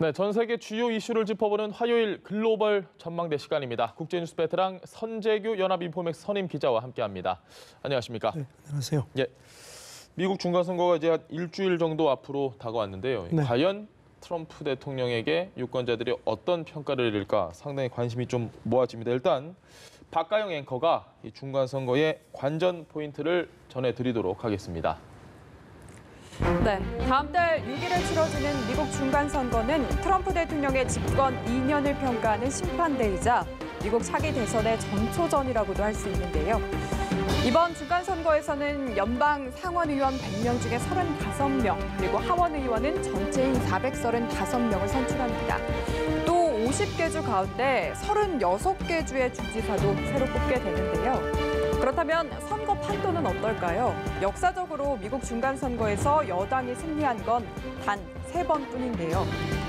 네, 전 세계 주요 이슈를 짚어보는 화요일 글로벌 전망대 시간입니다. 국제뉴스 베테랑 선재규 연합인포맥스 선임 기자와 함께합니다. 안녕하십니까? 네, 안녕하세요. 예, 미국 중간선거가 이제 한 일주일 정도 앞으로 다가왔는데요. 네. 과연 트럼프 대통령에게 유권자들이 어떤 평가를 내릴까 상당히 관심이 좀 모아집니다. 일단 박가영 앵커가 이 중간선거의 관전 포인트를 전해드리도록 하겠습니다. 네, 다음 달 6일에 치러지는 미국 중간선거는 트럼프 대통령의 집권 2년을 평가하는 심판대이자 미국 차기 대선의 전초전이라고도 할 수 있는데요. 이번 중간선거에서는 연방 상원의원 100명 중에 35명, 그리고 하원의원은 전체인 435명을 선출합니다. 또 50개 주 가운데 36개 주의 주지사도 새로 뽑게 되는데요. 그렇다면 선거 판도는 어떨까요? 역사적으로 미국 중간선거에서 여당이 승리한 건 단 3번뿐인데요.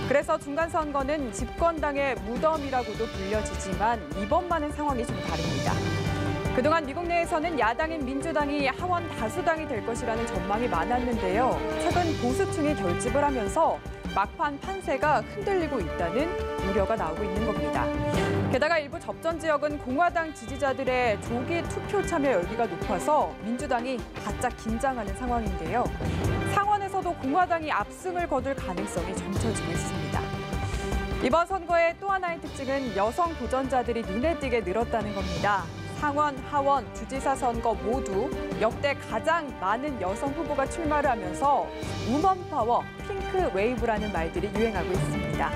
그래서 중간선거는 집권당의 무덤이라고도 불려지지만 이번만은 상황이 좀 다릅니다. 그동안 미국 내에서는 야당인 민주당이 하원 다수당이 될 것이라는 전망이 많았는데요. 최근 보수층이 결집을 하면서 막판 판세가 흔들리고 있다는 우려가 나오고 있는 겁니다. 게다가 일부 접전 지역은 공화당 지지자들의 조기 투표 참여 열기가 높아서 민주당이 바짝 긴장하는 상황인데요. 상원에서도 공화당이 압승을 거둘 가능성이 점쳐지고 있습니다. 이번 선거의 또 하나의 특징은 여성 도전자들이 눈에 띄게 늘었다는 겁니다. 상원, 하원, 주지사 선거 모두 역대 가장 많은 여성 후보가 출마를 하면서 우먼 파워, 핑크 웨이브라는 말들이 유행하고 있습니다.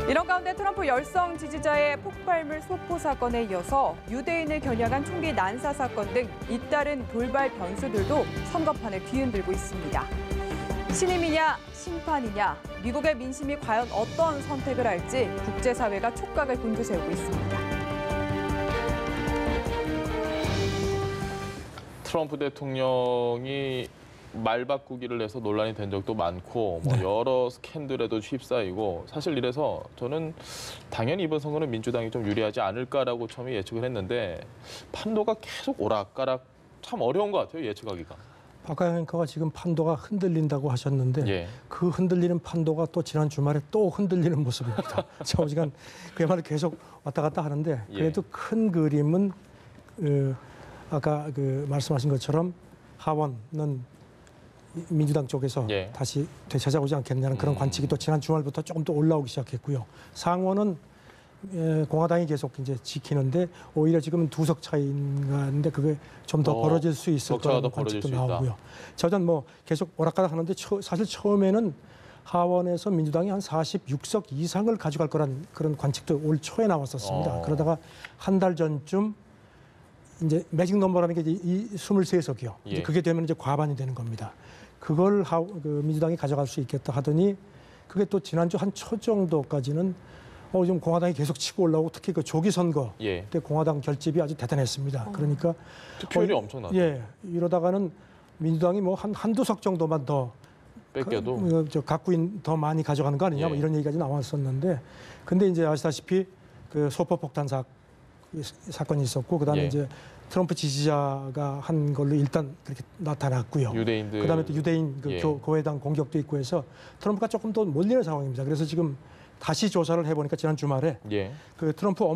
이런 가운데 트럼프 열성 지지자의 폭발물 소포 사건에 이어서 유대인을 겨냥한 총기 난사 사건 등 잇따른 돌발 변수들도 선거판을 뒤흔들고 있습니다. 신임이냐 심판이냐, 미국의 민심이 과연 어떤 선택을 할지 국제사회가 촉각을 곤두세우고 있습니다. 트럼프 대통령이 말 바꾸기를 해서 논란이 된 적도 많고 여러 스캔들에도 휩싸이고 사실 이래서 저는 당연히 이번 선거는 민주당이 좀 유리하지 않을까라고 처음에 예측을 했는데 판도가 계속 오락가락 참 어려운 것 같아요, 예측하기가. 박가영 앵커가 지금 판도가 흔들린다고 하셨는데 예. 그 흔들리는 판도가 또 지난 주말에 또 흔들리는 모습입니다. 좌우지간 그야말로 계속 왔다 갔다 하는데 그래도 큰 그림은 아까 말씀하신 것처럼 하원은 민주당 쪽에서 다시 되찾아오지 않겠느냐는 그런 관측이 또 지난 주말부터 조금 더 올라오기 시작했고요. 상원은 공화당이 계속 이제 지키는데 오히려 지금은 2석 차이인가인데 그게 좀 더 벌어질 수 있을 거라는 관측도 나오고요. 저전 계속 오락가락 하는데 사실 처음에는 하원에서 민주당이 한 46석 이상을 가져갈 거란 그런 관측도 올 초에 나왔었습니다. 그러다가 한 달 전쯤 이제 매직 넘버라는 게 이제 이 23석이요. 이제 그게 되면 이제 과반이 되는 겁니다. 그걸 민주당이 가져갈 수 있겠다 하더니 그게 또 지난주 한 초 정도까지는 좀 공화당이 계속 치고 올라오고 특히 그 조기 선거 때 공화당 결집이 아주 대단했습니다. 그러니까 투표율이 엄청났죠. 이러다가는 민주당이 한두 석 정도만 더 뺏겨도 갖고 더 많이 가져가는 거 아니냐 이런 얘기까지 나왔었는데 근데 이제 아시다시피 그 소포 폭탄 사건이 있었고 그다음에 이제 트럼프 지지자가 한 걸로 일단 그렇게 나타났고요. 유대인들. 그다음에 또 유대인 교회당 공격도 있고 해서 트럼프가 조금 더 몰리는 상황입니다. 그래서 지금 다시 조사를 해보니까 지난 주말에 그 트럼프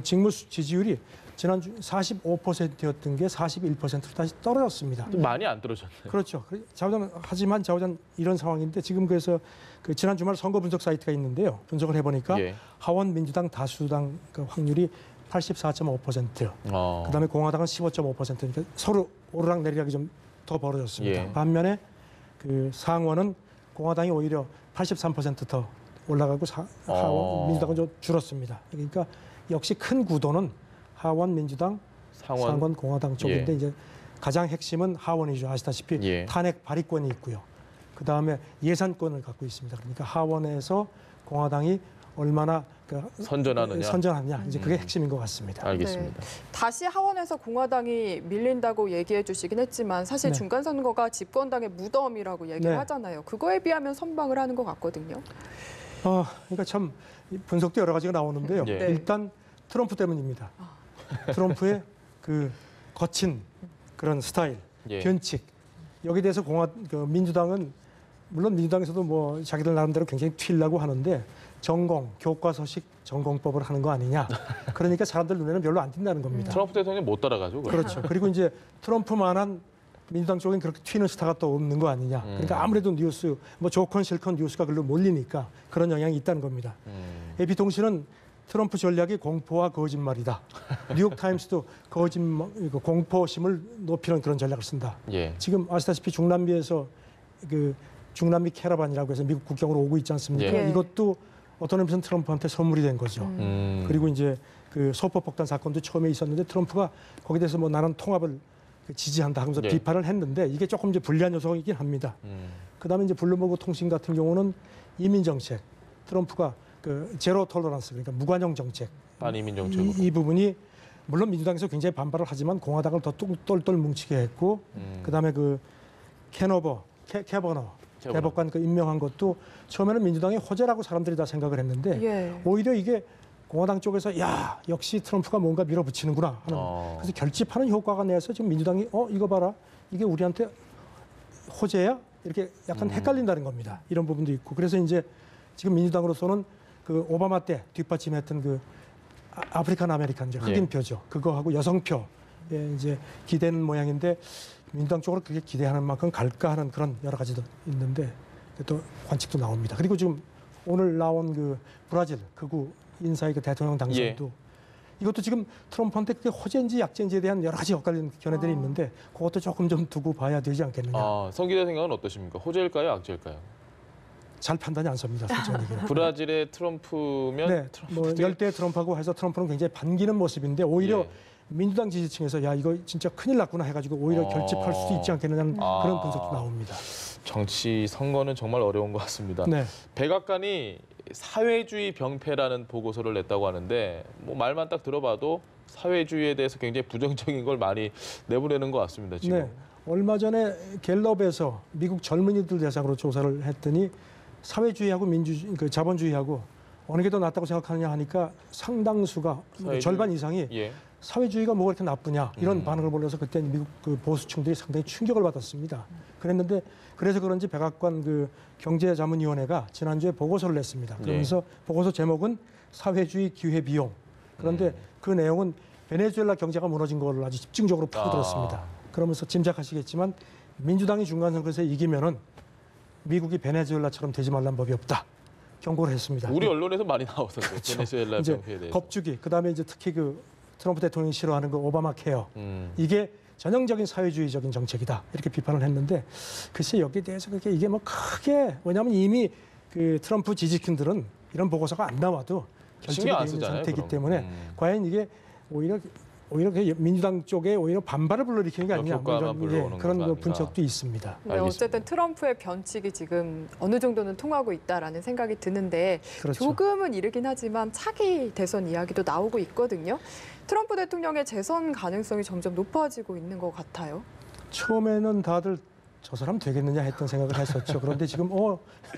직무 지지율이 지난주 45%였던 게 41%로 다시 떨어졌습니다. 많이 안 떨어졌네요. 그렇죠. 하지만 좌우전 이런 상황인데 지금 그래서 지난 주말 선거 분석 사이트가 있는데요. 분석을 해보니까 하원 민주당 다수당 확률이 84.5%, 그다음에 공화당은 15.5%니까 서로 오르락내리락이 좀 더 벌어졌습니다. 반면에 그 상원은 공화당이 오히려 83%더 올라가고 하원 민주당은 좀 줄었습니다. 그러니까 역시 큰 구도는 하원 민주당, 상원 공화당 쪽인데 이제 가장 핵심은 하원이죠. 아시다시피 탄핵 발의권이 있고요. 그 다음에 예산권을 갖고 있습니다. 그러니까 하원에서 공화당이 얼마나 선전하느냐 이제 그게 핵심인 것 같습니다. 알겠습니다. 다시 하원에서 공화당이 밀린다고 얘기해 주시긴 했지만 사실 중간선거가 집권당의 무덤이라고 얘기를 하잖아요. 그거에 비하면 선방을 하는 것 같거든요. 그러니까 참 분석도 여러 가지가 나오는데요. 일단 트럼프 때문입니다. 트럼프의 그 거친 그런 스타일, 변칙 여기에 대해서 민주당은 물론 민주당에서도 뭐 자기들 나름대로 굉장히 튀려고 하는데 전공, 교과서식 전공법을 하는 거 아니냐. 그러니까 사람들 눈에는 별로 안 띈다는 겁니다. 트럼프 대통령이 못 따라가죠. 그걸. 그렇죠. 그리고 이제 트럼프만한 민주당 쪽엔 그렇게 튀는 스타가 또 없는 거 아니냐. 그러니까 아무래도 뉴스, 뭐 좋건 싫건 뉴스가 글로 몰리니까 그런 영향이 있다는 겁니다. AP통신은 트럼프 전략이 공포와 거짓말이다. 뉴욕타임스도 공포심을 높이는 그런 전략을 쓴다. 예. 지금 아시다시피 중남미에서 그 중남미 캐러반이라고 해서 미국 국경으로 오고 있지 않습니까? 예. 이것도 어떤 의미에서는 트럼프한테 선물이 된 거죠. 그리고 이제 그 소포폭탄 사건도 처음에 있었는데 트럼프가 거기에 대해서 뭐 나는 통합을 지지한다 하면서 예. 비판을 했는데 이게 조금 이제 불리한 요소이긴 합니다. 그다음에 이제 블룸버그 통신 같은 경우는 이민 정책, 트럼프가 그 제로 톨러런스 그러니까 무관용 정책 반이민 정책으로. 이 부분이 물론 민주당에서 굉장히 반발을 하지만 공화당을 더 똘똘 뭉치게 했고 그다음에 그 캐버너 대법관 그 임명한 것도 처음에는 민주당의 호재라고 사람들이 다 생각을 했는데 예. 오히려 이게 공화당 쪽에서 야 역시 트럼프가 뭔가 밀어붙이는구나 하는 그래서 결집하는 효과가 내서 지금 민주당이 이거 봐라 이게 우리한테 호재야 이렇게 약간 헷갈린다는 겁니다. 이런 부분도 있고 그래서 이제 지금 민주당으로서는 그 오바마 때 뒷받침했던 그 아프리칸 아메리칸 이제 흑인표죠. 그거하고 여성표 이제 기대는 모양인데 민주당 쪽으로 그게 기대하는 만큼 갈까 하는 그런 여러 가지도 있는데 또 관측도 나옵니다. 그리고 지금 오늘 나온 그 브라질 극우 인사의 그 대통령 당선도 이것도 지금 트럼프한테 그게 호재인지 약재인지에 대한 여러 가지 엇갈리는 견해들이 있는데 그것도 조금 좀 두고 봐야 되지 않겠느냐. 성 기자 생각은 어떠십니까? 호재일까요, 악재일까요? 잘 판단이 안 섭니다, 솔직히 얘기는. 브라질의 트럼프면 네, 뭐 열대 트럼프하고 해서 트럼프는 굉장히 반기는 모습인데 오히려 민주당 지지층에서 야 이거 진짜 큰일 났구나 해가지고 오히려 결집할 수도 있지 않겠느냐는 그런 분석도 나옵니다. 정치 선거는 정말 어려운 것 같습니다. 네. 백악관이 사회주의 병폐라는 보고서를 냈다고 하는데 뭐 말만 딱 들어봐도 사회주의에 대해서 굉장히 부정적인 걸 많이 내보내는 것 같습니다. 지금. 네. 얼마 전에 갤럽에서 미국 젊은이들 대상으로 조사를 했더니 사회주의하고 그 자본주의하고 어느 게 더 낫다고 생각하느냐 하니까 상당수가 절반 이상이 사회주의가 뭐가 이렇게 나쁘냐 이런 반응을 보여서 그때 미국 그 보수층들이 상당히 충격을 받았습니다. 그랬는데 그래서 그런지 백악관 그 경제자문위원회가 지난주에 보고서를 냈습니다. 그러면서 보고서 제목은 사회주의 기회 비용. 그런데 그 내용은 베네수엘라 경제가 무너진 걸 아주 집중적으로 파고들었습니다. 그러면서 짐작하시겠지만 민주당이 중간선거에서 이기면은 미국이 베네수엘라처럼 되지 말란 법이 없다. 경고를 했습니다. 우리 언론에서 많이 나왔었어요. 그렇죠. 베네수엘라 이제 병폐에 대해서. 겁주기. 그다음에 이제 특히 그 트럼프 대통령이 싫어하는 그 오바마 케어. 이게 전형적인 사회주의적인 정책이다. 이렇게 비판을 했는데 글쎄 여기에 대해서 그렇게 이게 뭐 크게 왜냐하면 이미 그 트럼프 지지층들은 이런 보고서가 안 나와도 결집이 되어 있는 상태이기 때문에 과연 이게 오히려 그 민주당 쪽에 오히려 반발을 불러일으키는 게 아니냐 이런 그런 그 분석도 있습니다. 네, 어쨌든 트럼프의 변칙이 지금 어느 정도는 통하고 있다라는 생각이 드는데 그렇죠. 조금은 이르긴 하지만 차기 대선 이야기도 나오고 있거든요. 트럼프 대통령의 재선 가능성이 점점 높아지고 있는 것 같아요. 처음에는 다들 저 사람 되겠느냐 했던 생각을 했었죠. 그런데 지금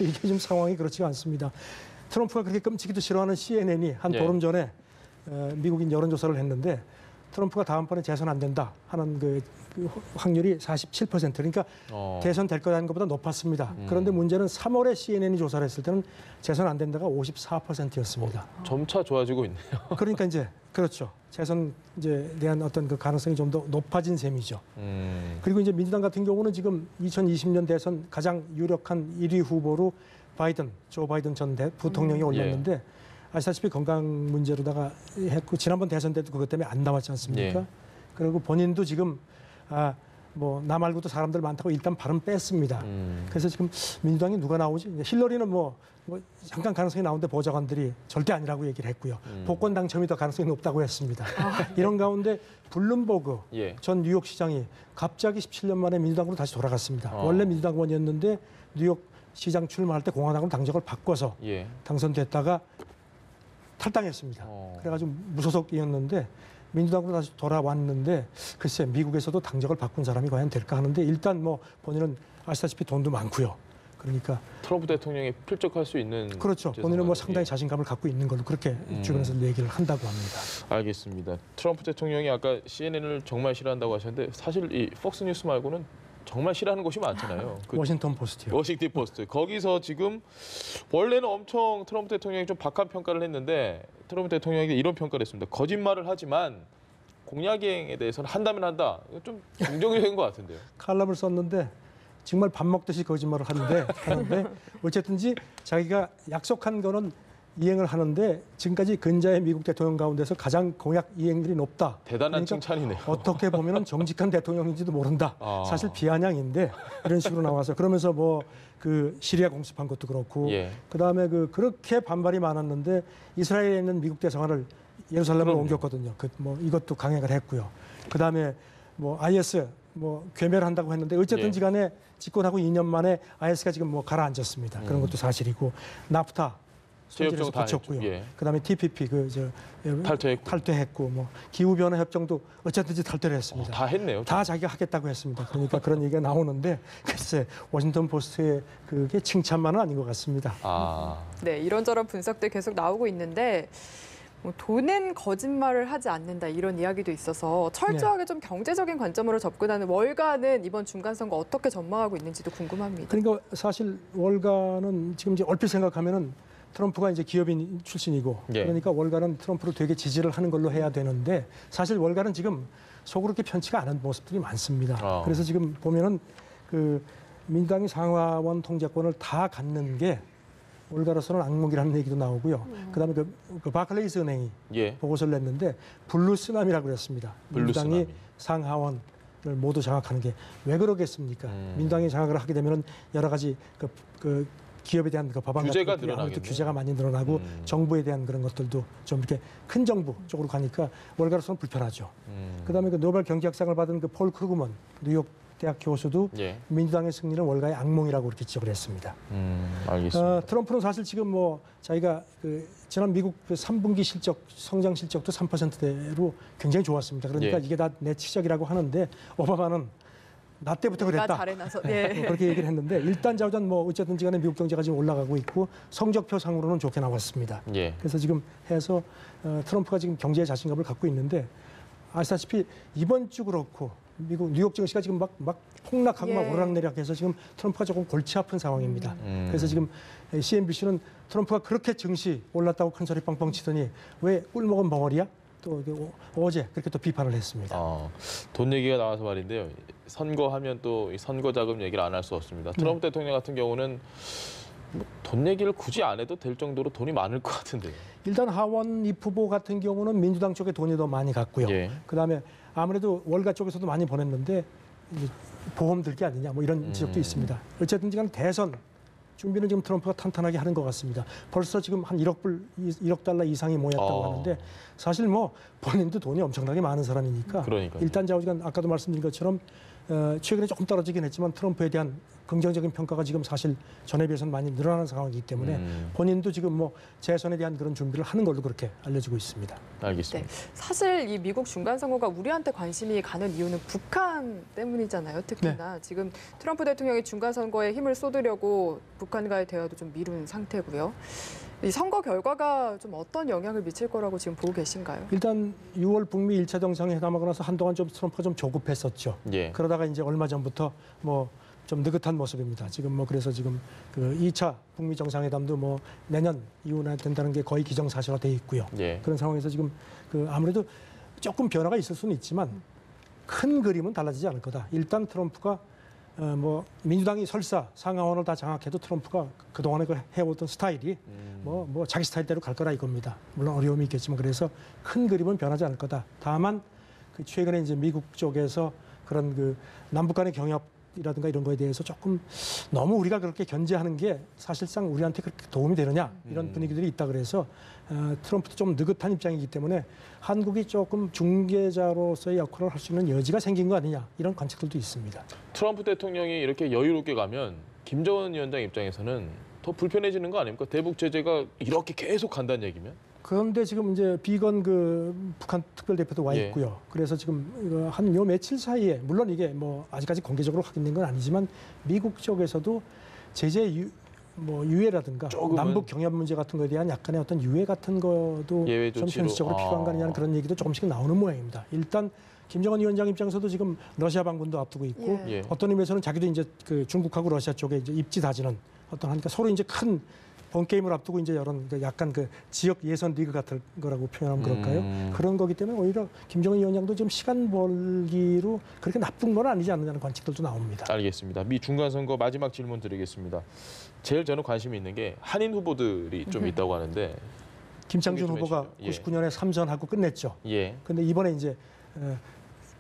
이게 좀 상황이 그렇지가 않습니다. 트럼프가 그렇게 끔찍이도 싫어하는 CNN이 한 보름 전에 미국인 여론조사를 했는데 트럼프가 다음번에 재선 안 된다 하는 그 확률이 47%. 그러니까 대선 될 거라는 것보다 높았습니다. 그런데 문제는 3월에 CNN이 조사를 했을 때는 재선 안 된다가 54%였습니다. 점차 좋아지고 있네요. 그러니까 이제 그렇죠. 재선 이제 대한 어떤 그 가능성이 좀 더 높아진 셈이죠. 그리고 이제 민주당 같은 경우는 지금 2020년 대선 가장 유력한 1위 후보로 조 바이든 전 부통령이 올렸는데 아시다시피 건강 문제로다가 했고 지난번 대선 때도 그것 때문에 안 나왔지 않습니까? 그리고 본인도 지금 뭐 나 말고도 사람들 많다고 일단 발은 뺐습니다. 그래서 지금 민주당이 누가 나오지? 힐러리는 뭐 잠깐 가능성이 나오는데 보좌관들이 절대 아니라고 얘기를 했고요. 복권 당첨이 더 가능성이 높다고 했습니다. 이런 가운데 블룸버그 전 뉴욕시장이 갑자기 17년 만에 민주당으로 다시 돌아갔습니다. 원래 민주당 의원이었는데 뉴욕 시장 출마할 때 공화당으로 당적을 바꿔서 당선됐다가 탈당했습니다. 그래가지고 무소속이었는데 민주당으로 다시 돌아왔는데 글쎄 미국에서도 당적을 바꾼 사람이 과연 될까 하는데 일단 뭐 본인은 아시다시피 돈도 많고요. 그러니까 트럼프 대통령이 필적할 수 있는 그렇죠. 본인은 뭐 상당히 자신감을 갖고 있는 걸로 그렇게 주변에서 얘기를 한다고 합니다. 알겠습니다. 트럼프 대통령이 아까 CNN을 정말 싫어한다고 하셨는데 사실 이 폭스뉴스 말고는 정말 싫어하는 곳이 많잖아요. 그 워싱턴 포스트요. 워싱턴 포스트. 거기서 지금 원래는 엄청 트럼프 대통령이 좀 박한 평가를 했는데 트럼프 대통령에게 이런 평가를 했습니다. 거짓말을 하지만 공약행에 대해서는 한다면 한다. 이거 좀 긍정적인 것 같은데요. 칼럼을 썼는데 정말 밥 먹듯이 거짓말을 하는데 어쨌든지 자기가 약속한 거는 이행을 하는데 지금까지 근자의 미국 대통령 가운데서 가장 공약 이행률이 높다. 대단한 그러니까 칭찬이네요. 어떻게 보면은 정직한 대통령인지도 모른다. 아. 사실 비아냥인데 이런 식으로 나와서 그러면서 뭐 그 시리아 공습한 것도 그렇고 예. 그다음에 그렇게 반발이 많았는데 이스라엘에 있는 미국 대사관을 예루살렘으로 그럼요. 옮겼거든요. 그 이것도 강행을 했고요. 그다음에 뭐 IS 괴멸을 한다고 했는데 어쨌든지 간에 집권하고 2년 만에 IS가 지금 뭐 가라앉았습니다. 그런 것도 사실이고 나프타 재협정 다 붙였고요. 했죠. 예. 그다음에 TPP 탈퇴했고 뭐 기후 변화 협정도 어쨌든지 탈퇴를 했습니다. 다 했네요. 다 자기가 하겠다고 했습니다. 그러니까 그런 얘기가 나오는데 글쎄 워싱턴 포스트의 그게 칭찬만은 아닌 것 같습니다. 아. 네, 이런저런 분석들 계속 나오고 있는데 뭐 돈은 거짓말을 하지 않는다 이런 이야기도 있어서 철저하게 좀 경제적인 관점으로 접근하는 월가는 이번 중간 선거 어떻게 전망하고 있는지도 궁금합니다. 그러니까 사실 월가는 지금 이제 얼핏 생각하면은 트럼프가 이제 기업인 출신이고 예. 그러니까 월가는 트럼프를 되게 지지를 하는 걸로 해야 되는데 사실 월가는 지금 속으로 그렇게 편치가 않은 모습들이 많습니다. 그래서 지금 보면은 그 민주당이 상하원 통제권을 다 갖는 게 월가로서는 악몽이라는 얘기도 나오고요. 그다음에 그 바클레이스 은행이 예. 보고서를 냈는데 블루 쓰나미라고 그랬습니다. 블루 민주당이 쓰나미. 상하원을 모두 장악하는 게 왜 그러겠습니까? 민주당이 장악을 하게 되면 여러 가지 그 기업에 대한 그 법안 규제가 같은 것들이 아무래도 늘어나겠네요. 규제가 많이 늘어나고 정부에 대한 그런 것들도 좀 이렇게 큰 정부 쪽으로 가니까 월가로서는 불편하죠. 그다음에 그 노벨 경제학상을 받은 그 폴 크루그먼 뉴욕 대학 교수도 예. 민주당의 승리는 월가의 악몽이라고 그렇게 지적을 했습니다. 알겠습니다. 트럼프는 사실 지금 뭐 자기가 그 지난 미국 그 3분기 성장 실적도 3%대로 굉장히 좋았습니다. 그러니까 예. 이게 다 내 치적이라고 하는데 오바마는 나 때부터 내가 그랬다. 잘해놔서 뭐 네. 그렇게 얘기를 했는데 일단 자우전 뭐 어쨌든지 간에 미국 경제가 지금 올라가고 있고 성적표 상으로는 좋게 나왔습니다. 예. 그래서 지금 해서 트럼프가 지금 경제에 자신감을 갖고 있는데 아시다시피 이번 주 그렇고 미국 뉴욕 증시가 지금 막 폭락하고 예. 막 오르락내리락해서 지금 트럼프가 조금 골치 아픈 상황입니다. 그래서 지금 CNBC는 트럼프가 그렇게 증시 올랐다고 큰 소리 뻥뻥 치더니 왜 꿀먹은 벙어리야? 또 어제 그렇게 또 비판을 했습니다. 돈 얘기가 나와서 말인데요. 선거하면 또 이 선거 자금 얘기를 안 할 수 없습니다. 트럼프 대통령 같은 경우는 뭐 돈 얘기를 굳이 안 해도 될 정도로 돈이 많을 것 같은데요. 일단 하원 이 후보 같은 경우는 민주당 쪽에 돈이 더 많이 갔고요. 예. 그다음에 아무래도 월가 쪽에서도 많이 보냈는데 이제 보험 들기 아니냐 뭐 이런 지적도 있습니다. 어쨌든지 간 대선 준비는 지금 트럼프가 탄탄하게 하는 것 같습니다. 벌써 지금 한 1억 달러 이상이 모였다고 하는데 사실 뭐 본인도 돈이 엄청나게 많은 사람이니까 그러니까요. 일단 자우지간 아까도 말씀드린 것처럼 최근에 조금 떨어지긴 했지만 트럼프에 대한 긍정적인 평가가 지금 사실 전에 비해서는 많이 늘어나는 상황이기 때문에 본인도 지금 뭐 재선에 대한 그런 준비를 하는 걸로 그렇게 알려지고 있습니다. 알겠습니다. 네. 사실 이 미국 중간 선거가 우리한테 관심이 가는 이유는 북한 때문이잖아요. 특히나 지금 트럼프 대통령이 중간 선거에 힘을 쏟으려고 북한과의 대화도 좀 미룬 상태고요. 이 선거 결과가 좀 어떤 영향을 미칠 거라고 지금 보고 계신가요? 일단 6월 북미 1차 정상회담하고 나서 한동안 좀 트럼프가 좀 조급했었죠. 예. 그러다가 이제 얼마 전부터 뭐 좀 느긋한 모습입니다. 지금 뭐 그래서 지금 그 2차 북미 정상회담도 뭐 내년 이후에 된다는 게 거의 기정사실화 돼 있고요. 예. 그런 상황에서 지금 그 아무래도 조금 변화가 있을 수는 있지만 큰 그림은 달라지지 않을 거다. 일단 트럼프가 뭐 민주당이 설사 상하원을 다 장악해도 트럼프가 그동안에 그 해오던 스타일이 뭐 자기 스타일대로 갈 거라 이겁니다. 물론 어려움이 있겠지만 그래서 큰 그림은 변하지 않을 거다. 다만 그 최근에 이제 미국 쪽에서 그런 그 남북 간의 경협이라든가 이런 거에 대해서 조금 너무 우리가 그렇게 견제하는 게 사실상 우리한테 그렇게 도움이 되느냐 이런 분위기들이 있다 그래서 트럼프도 좀 느긋한 입장이기 때문에 한국이 조금 중개자로서의 역할을 할 수 있는 여지가 생긴 거 아니냐 이런 관측들도 있습니다. 트럼프 대통령이 이렇게 여유롭게 가면 김정은 위원장 입장에서는 더 불편해지는 거 아닙니까? 대북 제재가 이렇게 계속 간다는 얘기면? 그런데 지금 이제 비건 그 북한 특별대표도 와 있고요. 그래서 지금 한 요 며칠 사이에 물론 이게 뭐 아직까지 공개적으로 확인된 건 아니지만 미국 쪽에서도 제재 유예라든가 조금은. 남북 경협 문제 같은 거에 대한 약간의 어떤 유예 같은 것도 예외 좀 조치로. 현실적으로 필요한 거 아니냐는 그런 얘기도 조금씩 나오는 모양입니다. 일단 김정은 위원장 입장에서도 지금 러시아 방문도 앞두고 있고 예. 어떤 의미에서는 자기도 이제 그 중국하고 러시아 쪽에 이제 입지 다지는 어떤 하니까 서로 이제 큰 본 게임을 앞두고 이제 이런 그 약간 그 지역 예선 리그 같은 거라고 표현하면 그럴까요? 그런 거기 때문에 오히려 김정은 위원장도 지금 시간 벌기로 그렇게 나쁜 건 아니지 않느냐는 관측들도 나옵니다. 알겠습니다. 미 중간선거 마지막 질문 드리겠습니다. 제일 저는 관심이 있는 게 한인 후보들이 좀 있다고 하는데 김창준 좀 후보가 해주시죠. 99년에 3전하고 끝냈죠. 예. 근데 이번에 이제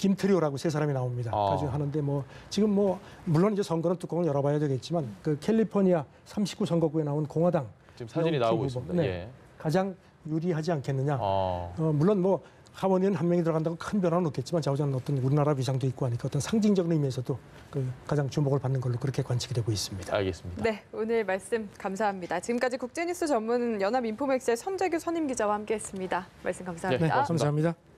김트리오라고 세 사람이 나옵니다. 아. 가지고 하는데 뭐 지금 뭐 물론 이제 선거는 뚜껑을 열어봐야 되겠지만 그 캘리포니아 39 선거구에 나온 공화당 지금 사진이 영키 나오고 후보. 있습니다. 네. 예. 가장 유리하지 않겠느냐. 아. 물론 뭐 하원의원 한 명이 들어간다고 큰 변화는 없겠지만 좌우자는 어떤 우리나라 위상도 있고 하니까 어떤 상징적인 의미에서도 그 가장 주목을 받는 걸로 그렇게 관측이 되고 있습니다. 알겠습니다. 네, 오늘 말씀 감사합니다. 지금까지 국제뉴스 전문 연합인포맥스의 선재규 선임 기자와 함께했습니다. 말씀 감사합니다. 네, 고맙습니다. 감사합니다.